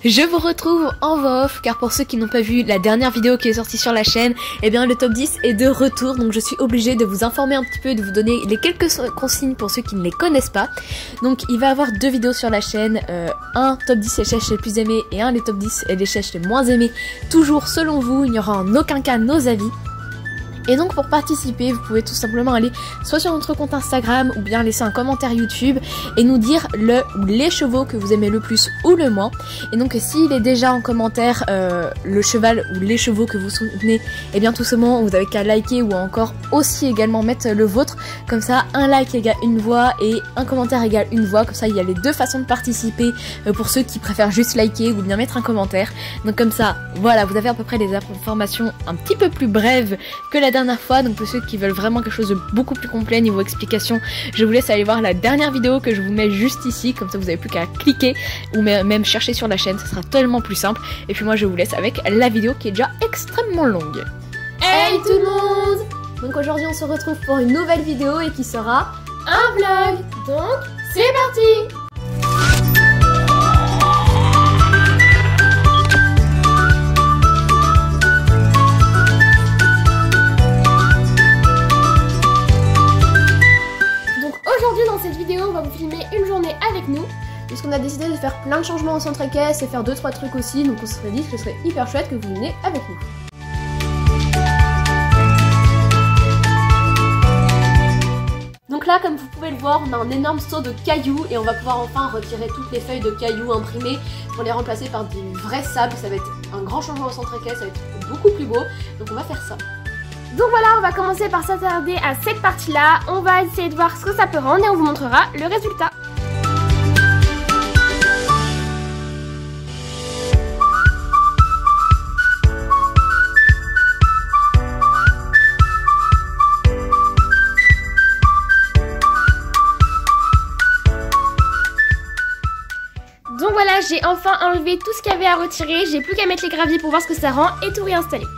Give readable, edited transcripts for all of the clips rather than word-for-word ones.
Je vous retrouve en voix off car pour ceux qui n'ont pas vu la dernière vidéo qui est sortie sur la chaîne, eh bien le top 10 est de retour, donc je suis obligée de vous informer un petit peu et de vous donner les quelques consignes pour ceux qui ne les connaissent pas. Donc il va y avoir deux vidéos sur la chaîne, un top 10 les chèches les plus aimés et un les top 10 et les chèches les moins aimés, toujours selon vous, il n'y aura en aucun cas nos avis. Et donc pour participer, vous pouvez tout simplement aller soit sur notre compte Instagram ou bien laisser un commentaire YouTube et nous dire le ou les chevaux que vous aimez le plus ou le moins. Et donc s'il est déjà en commentaire le cheval ou les chevaux que vous soutenez, et bien tout simplement vous avez qu'à liker ou encore aussi également mettre le vôtre. Comme ça un like égale une voix et un commentaire égale une voix. Comme ça il y a les deux façons de participer pour ceux qui préfèrent juste liker ou bien mettre un commentaire. Donc comme ça voilà, vous avez à peu près des informations un petit peu plus brèves que la dernière fois. Donc pour ceux qui veulent vraiment quelque chose de beaucoup plus complet niveau explication, je vous laisse aller voir la dernière vidéo que je vous mets juste ici, comme ça vous n'avez plus qu'à cliquer ou même chercher sur la chaîne, ça sera tellement plus simple. Et puis moi je vous laisse avec la vidéo qui est déjà extrêmement longue. Hey tout le monde! Donc aujourd'hui on se retrouve pour une nouvelle vidéo et qui sera un vlog, donc c'est parti! On va vous filmer une journée avec nous puisqu'on a décidé de faire plein de changements au centre équestre et faire 2-3 trucs aussi, donc on se serait dit que ce serait hyper chouette que vous veniez avec nous. Donc là, comme vous pouvez le voir, on a un énorme seau de cailloux et on va pouvoir enfin retirer toutes les feuilles de cailloux imprimées pour les remplacer par du vrai sable. Ça va être un grand changement au centre équestre, ça va être beaucoup plus beau, donc on va faire ça. Donc voilà, on va commencer par s'attarder à cette partie-là. On va essayer de voir ce que ça peut rendre et on vous montrera le résultat. Donc voilà, j'ai enfin enlevé tout ce qu'il y avait à retirer. J'ai plus qu'à mettre les graviers pour voir ce que ça rend et tout réinstaller.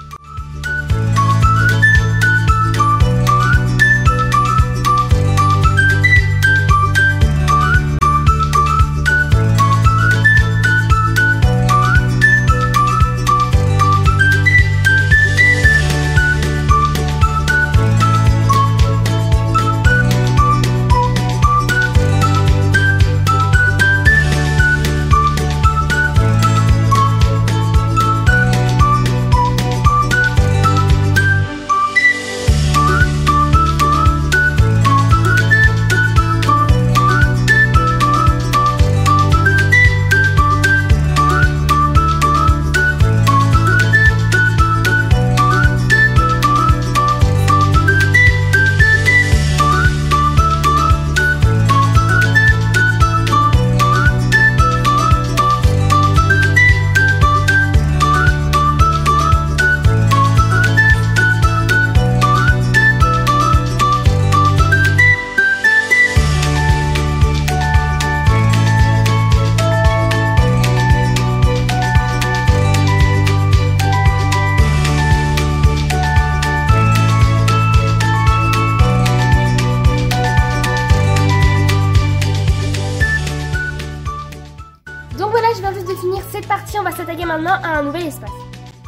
Cette partie, on va s'attaquer maintenant à un nouvel espace.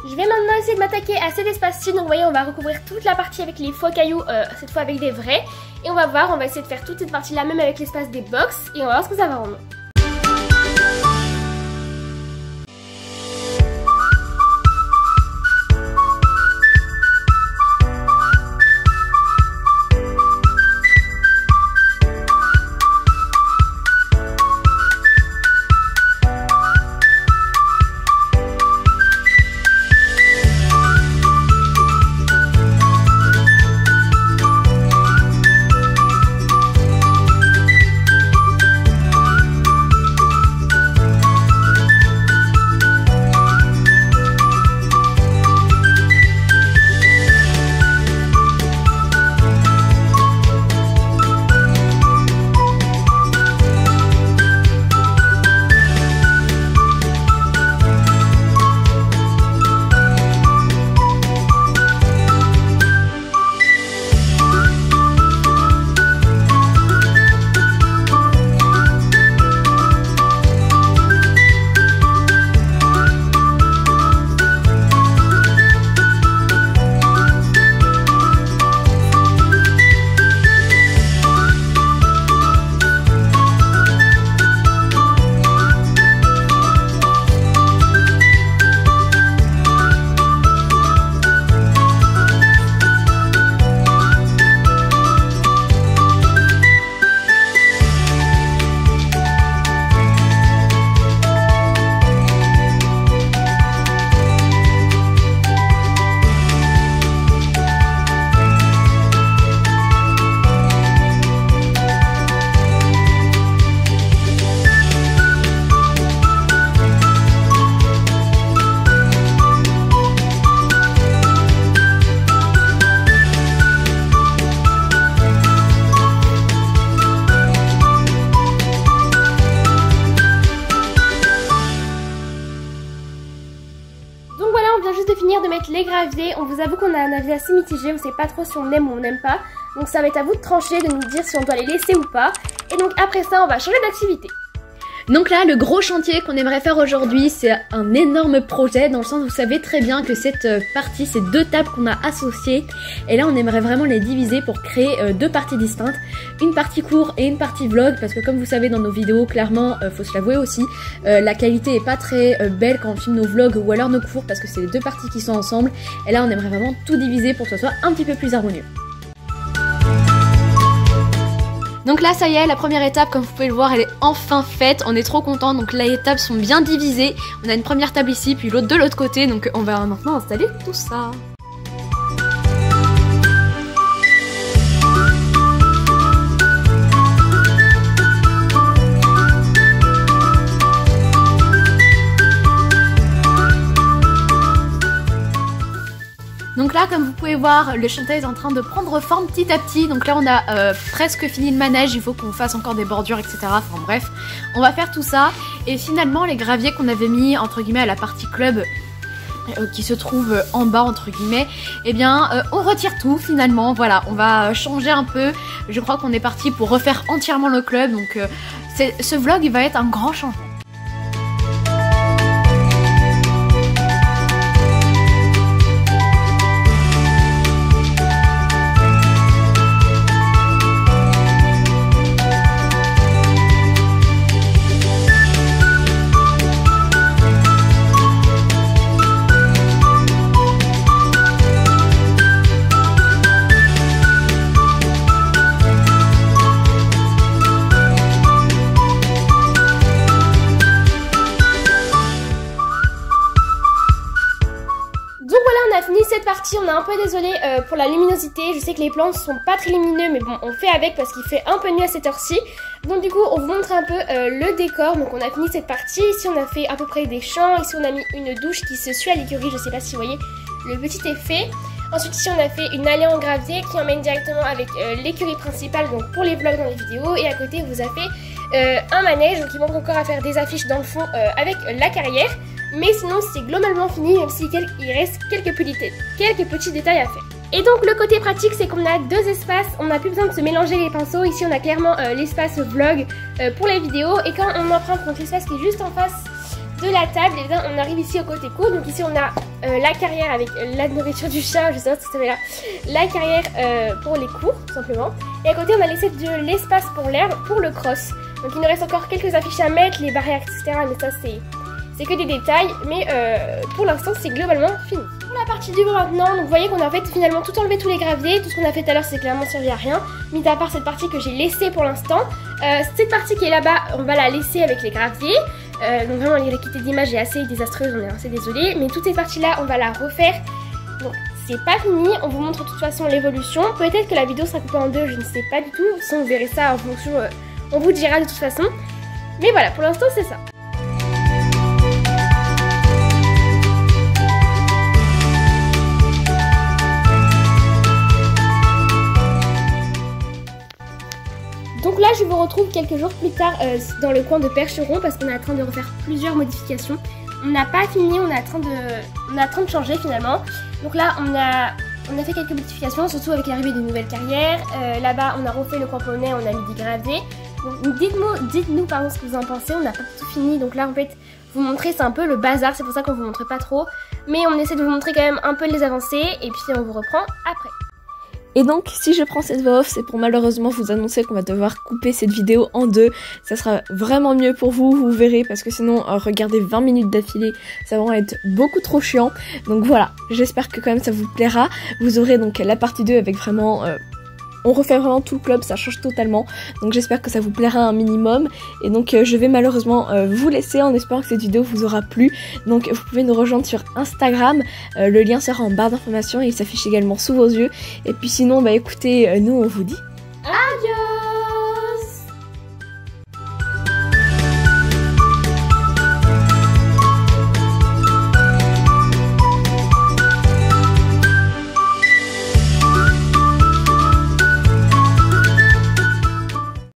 Je vais maintenant essayer de m'attaquer à cet espace-ci. Donc vous voyez, on va recouvrir toute la partie avec les faux cailloux, cette fois avec des vrais. Et on va voir, on va essayer de faire toute cette partie-là même avec l'espace des box. Et on va voir ce que ça va rendre. juste de finir de mettre les graviers. On vous avoue qu'on a un avis assez mitigé, on sait pas trop si on aime ou on n'aime pas. Donc ça va être à vous de trancher, de nous dire si on doit les laisser ou pas. Et donc après ça, on va changer d'activité. Donc là, le gros chantier qu'on aimerait faire aujourd'hui, c'est un énorme projet, dans le sens où vous savez très bien que cette partie, c'est 2 tables qu'on a associées. Et là, on aimerait vraiment les diviser pour créer 2 parties distinctes. Une partie court et une partie vlog, parce que comme vous savez dans nos vidéos, clairement, faut se l'avouer aussi, la qualité est pas très belle quand on filme nos vlogs ou alors nos cours, parce que c'est les 2 parties qui sont ensemble. Et là, on aimerait vraiment tout diviser pour que ce soit un petit peu plus harmonieux. Donc là, ça y est, la première étape, comme vous pouvez le voir, elle est enfin faite. On est trop contents. Donc là, les tables sont bien divisées. On a une première table ici, puis l'autre de l'autre côté. Donc on va maintenant installer tout ça. Donc là, comme vous pouvez voir, le chantier est en train de prendre forme petit à petit. Donc là, on a presque fini le manège. Il faut qu'on fasse encore des bordures, etc. Enfin bref, on va faire tout ça. Et finalement, les graviers qu'on avait mis, entre guillemets, à la partie club, qui se trouve en bas, entre guillemets, eh bien, on retire tout finalement. Voilà, on va changer un peu. Je crois qu'on est parti pour refaire entièrement le club. Donc ce vlog, il va être un grand changement. Partie, on est un peu désolé pour la luminosité. Je sais que les plans sont pas très lumineux, mais bon, on fait avec parce qu'il fait un peu nuit à cette heure-ci. Donc du coup, on vous montre un peu le décor. Donc on a fini cette partie. Ici, on a fait à peu près des champs. Ici, on a mis une douche qui se suit à l'écurie. Je sais pas si vous voyez le petit effet. Ensuite, ici, on a fait une allée en gravier qui emmène directement avec l'écurie principale, donc pour les vlogs dans les vidéos. Et à côté, on vous a fait un manège. Donc il manque encore à faire des affiches dans le fond avec la carrière. Mais sinon c'est globalement fini, même s'il reste quelques petits détails à faire. Et donc le côté pratique, c'est qu'on a 2 espaces, on n'a plus besoin de se mélanger les pinceaux. Ici on a clairement l'espace vlog pour les vidéos. Et quand on emprunte donc l'espace qui est juste en face de la table, et bien on arrive ici au côté court. Donc ici on a la carrière avec la nourriture du chat, je sais pas ce que ça fait là. La carrière pour les cours tout simplement. Et à côté on a laissé de l'espace pour l'herbe, pour le cross. Donc il nous reste encore quelques affiches à mettre, les barrières, etc. Mais ça c'est que des détails, mais pour l'instant c'est globalement fini. Pour la partie du bois maintenant, donc vous voyez qu'on a en fait finalement tout enlevé, tous les graviers. Tout ce qu'on a fait tout à l'heure c'est clairement servi à rien, mis à part cette partie que j'ai laissée pour l'instant. Cette partie qui est là-bas, on va la laisser avec les graviers. Donc vraiment l'équité d'image est assez désastreuse, on est assez désolé. Mais toute cette partie là, on va la refaire. Donc c'est pas fini, on vous montre de toute façon l'évolution. Peut-être que la vidéo sera coupée en 2, je ne sais pas du tout. Si on verrait ça en fonction, on vous dira de toute façon. Mais voilà, pour l'instant c'est ça. Donc là, je vous retrouve quelques jours plus tard dans le coin de Percheron parce qu'on est en train de refaire plusieurs modifications. On n'a pas fini, on est en train de changer finalement. Donc là, on a fait quelques modifications, surtout avec l'arrivée de nouvelles carrières. Là-bas, on a refait le cramponnet, on a mis des graviers. Donc dites-nous pardon, ce que vous en pensez, on n'a pas tout fini. Donc là, en fait, vous montrer, c'est un peu le bazar, c'est pour ça qu'on vous montre pas trop. Mais on essaie de vous montrer quand même un peu les avancées et puis on vous reprend après. Et donc, si je prends cette voix off, c'est pour malheureusement vous annoncer qu'on va devoir couper cette vidéo en 2. Ça sera vraiment mieux pour vous, vous verrez, parce que sinon, regarder 20 minutes d'affilée, ça va être beaucoup trop chiant. Donc voilà, j'espère que quand même ça vous plaira. Vous aurez donc la partie 2 avec vraiment... on refait vraiment tout le club, ça change totalement. Donc j'espère que ça vous plaira un minimum. Et donc je vais malheureusement vous laisser en espérant que cette vidéo vous aura plu. Donc vous pouvez nous rejoindre sur Instagram. Le lien sera en barre d'informations et il s'affiche également sous vos yeux. Et puis sinon, bah écoutez, nous on vous dit adieu.